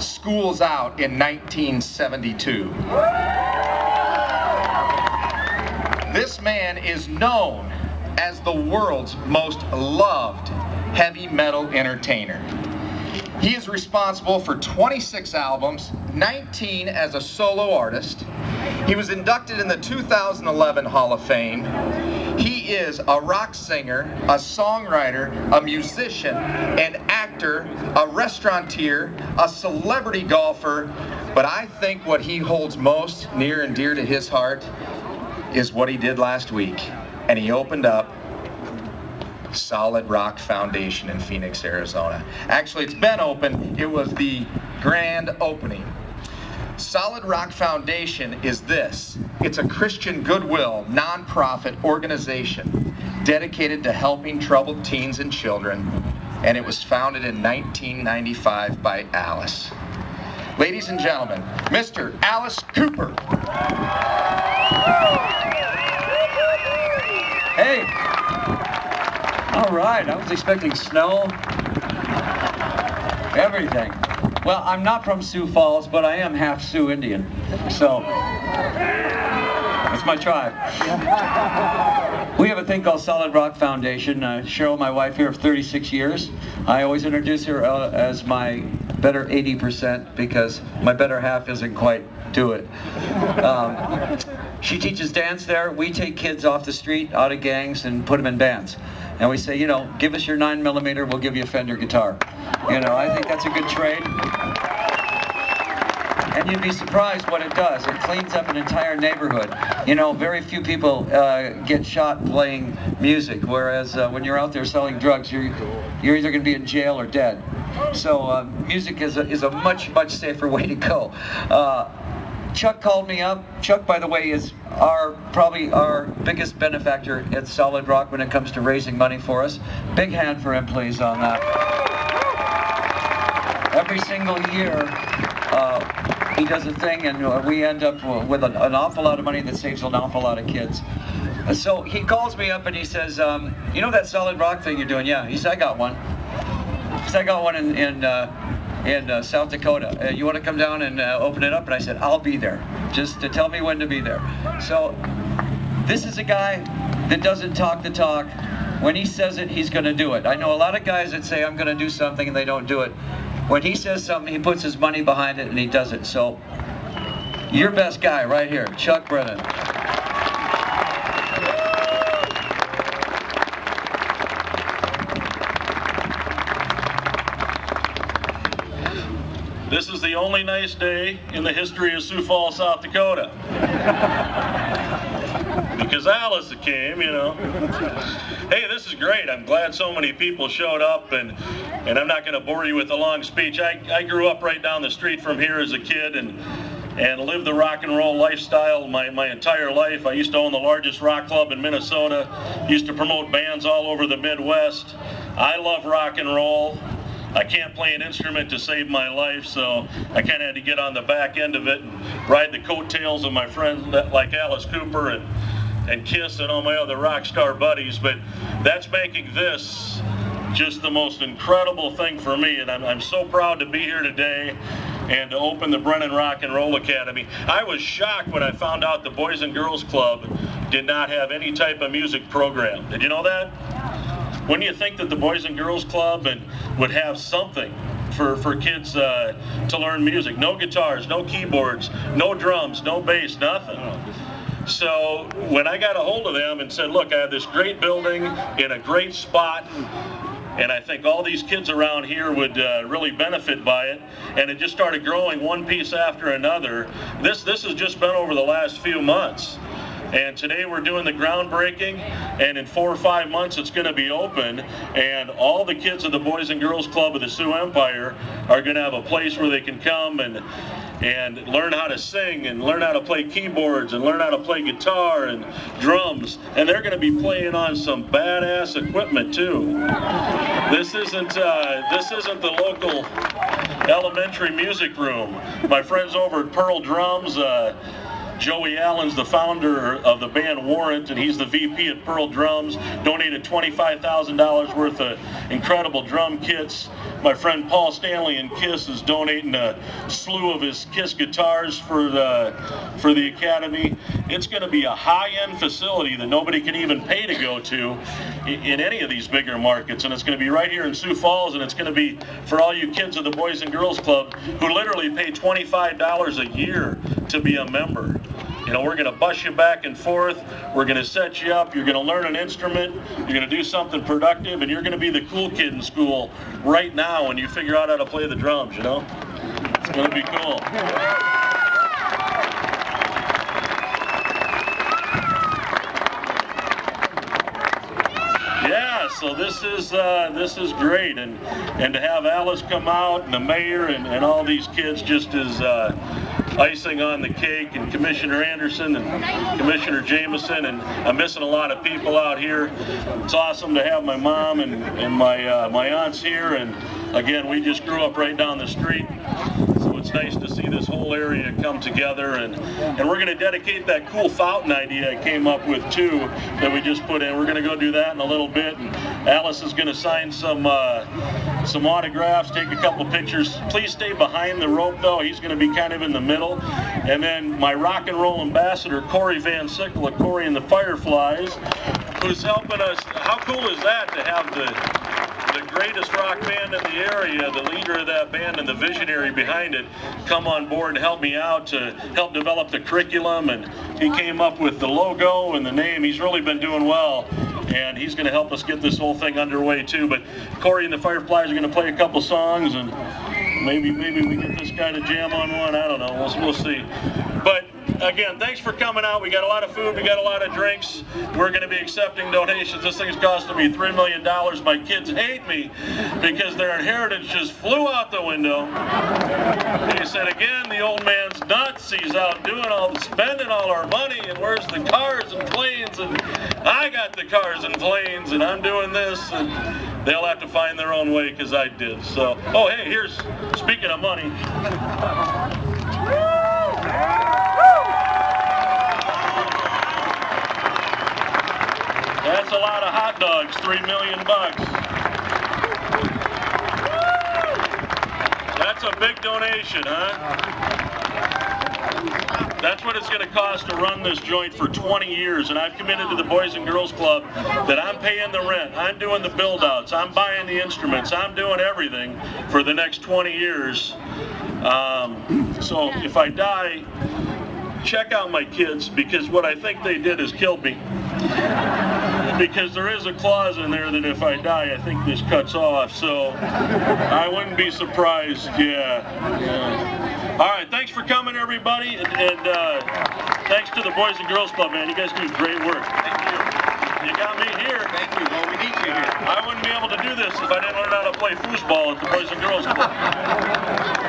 School's Out in 1972. This man is known as the world's most loved heavy metal entertainer. He is responsible for 26 albums, 19 as a solo artist. He was inducted in the 2011 Hall of Fame. He is a rock singer, a songwriter, a musician, an actor, a restaurateur, a celebrity golfer, but I think what he holds most near and dear to his heart is what he did last week. And he opened up Solid Rock Foundation in Phoenix, Arizona. Actually, it's been open. It was the grand opening. Solid Rock Foundation is this. It's a Christian goodwill nonprofit organization dedicated to helping troubled teens and children, and it was founded in 1995 by Alice. Ladies and gentlemen, Mr. Alice Cooper. Hey! All right, I was expecting snow. Everything. Well, I'm not from Sioux Falls, but I am half Sioux Indian. So, that's my tribe. We have a thing called Solid Rock Foundation. Cheryl, my wife here, of 36 years. I always introduce her as my better 80% because my better half isn't quite do it. She teaches dance there. We take kids off the street, out of gangs, and put them in bands. And we say, you know, give us your 9mm, we'll give you a Fender guitar. You know, I think that's a good trade. And you'd be surprised what it does. It cleans up an entire neighborhood. You know, very few people get shot playing music, whereas when you're out there selling drugs, you're either going to be in jail or dead. So music is a much safer way to go. Chuck called me up. Chuck, by the way, is probably our biggest benefactor at Solid Rock when it comes to raising money for us. Big hand for him, please, on that. Every single year, he does a thing, and we end up with an awful lot of money that saves an awful lot of kids. So he calls me up and he says, you know that Solid Rock thing you're doing? Yeah. He said, I got one. He said, I got one in South Dakota. You want to come down and open it up? And I said, I'll be there. Just to tell me when to be there. So this is a guy that doesn't talk the talk. When he says it, he's going to do it. I know a lot of guys that say, I'm going to do something, and they don't do it. When he says something, he puts his money behind it, and he does it. So your best guy right here, Chuck Brennan. This is the only nice day in the history of Sioux Falls, South Dakota. Because Alice came, you know. Hey, this is great. I'm glad so many people showed up, and I'm not going to bore you with a long speech. I grew up right down the street from here as a kid and lived the rock and roll lifestyle my entire life. I used to own the largest rock club in Minnesota. Used to promote bands all over the Midwest. I love rock and roll. I can't play an instrument to save my life, so I kind of had to get on the back end of it and ride the coattails of my friends like Alice Cooper and Kiss and all my other rock star buddies. But that's making this just the most incredible thing for me, and I'm so proud to be here today and to open the Brennan Rock and Roll Academy. I was shocked when I found out the Boys and Girls Club did not have any type of music program. Did you know that? Wouldn't you think that the Boys and Girls Club would have something for kids to learn music? No guitars, no keyboards, no drums, no bass, nothing. So when I got a hold of them and said, look, I have this great building in a great spot, and I think all these kids around here would really benefit by it, and it just started growing one piece after another. This has just been over the last few months. And today we're doing the groundbreaking, and in 4 or 5 months it's going to be open, and all the kids of the Boys and Girls Club of the Sioux Empire are going to have a place where they can come and learn how to sing and learn how to play keyboards and learn how to play guitar and drums, and they're going to be playing on some badass equipment too. This isn't the local elementary music room. My friends over at Pearl Drums, Joey Allen's the founder of the band Warrant, and he's the VP at Pearl Drums, donated $25,000 worth of incredible drum kits My friend Paul Stanley in KISS is donating a slew of his KISS guitars for the Academy. It's going to be a high-end facility that nobody can even pay to go to in any of these bigger markets, and it's going to be right here in Sioux Falls, and it's going to be for all you kids of the Boys and Girls Club who literally pay $25 a year to be a member. You know, we're going to bus you back and forth, we're going to set you up, you're going to learn an instrument, you're going to do something productive, and you're going to be the cool kid in school right now when you figure out how to play the drums, you know? It's going to be cool. Yeah, so this is great, and to have Alice come out and the mayor and all these kids just as icing on the cake, and Commissioner Anderson and Commissioner Jameson, and I'm missing a lot of people out here. It's awesome to have my mom and my aunts here, and again, we just grew up right down the street. It's nice to see this whole area come together, and we're going to dedicate that cool fountain idea I came up with too that we just put in. We're going to go do that in a little bit, and Alice is going to sign some autographs, take a couple pictures. Please stay behind the rope though, he's going to be kind of in the middle. And then my rock and roll ambassador, Corey Van Sickle of Corey and the Fireflies, who's helping us. How cool is that to have the greatest rock band in the area, the leader of that band and the visionary behind it, come on board and help me out to help develop the curriculum, and he came up with the logo and the name. He's really been doing well, and he's going to help us get this whole thing underway too. But Corey and the Fireflies are going to play a couple songs, and maybe we get this guy to jam on one. I don't know, we'll see. But again, thanks for coming out. We got a lot of food, we got a lot of drinks. We're going to be accepting donations. This thing's costing me $3 million. My kids hate me because their inheritance just flew out the window. They said, again, the old man's nuts. He's out spending all our money, and where's the cars and planes? And I got the cars and planes, and I'm doing this, and they'll have to find their own way because I did. So, oh, hey, speaking of money. That's a lot of hot dogs, $3 million. That's a big donation, huh? That's what it's going to cost to run this joint for 20 years, and I've committed to the Boys and Girls Club that I'm paying the rent, I'm doing the build-outs, I'm buying the instruments, I'm doing everything for the next 20 years. So if I die, check out my kids, because what I think they did is killed me. Because there is a clause in there that if I die, I think this cuts off, so I wouldn't be surprised. Yeah. All right, thanks for coming, everybody, and thanks to the Boys and Girls Club, man. You guys do great work. Thank you. You got me here. Thank you. Well, we need you here. I wouldn't be able to do this if I didn't learn how to play foosball at the Boys and Girls Club.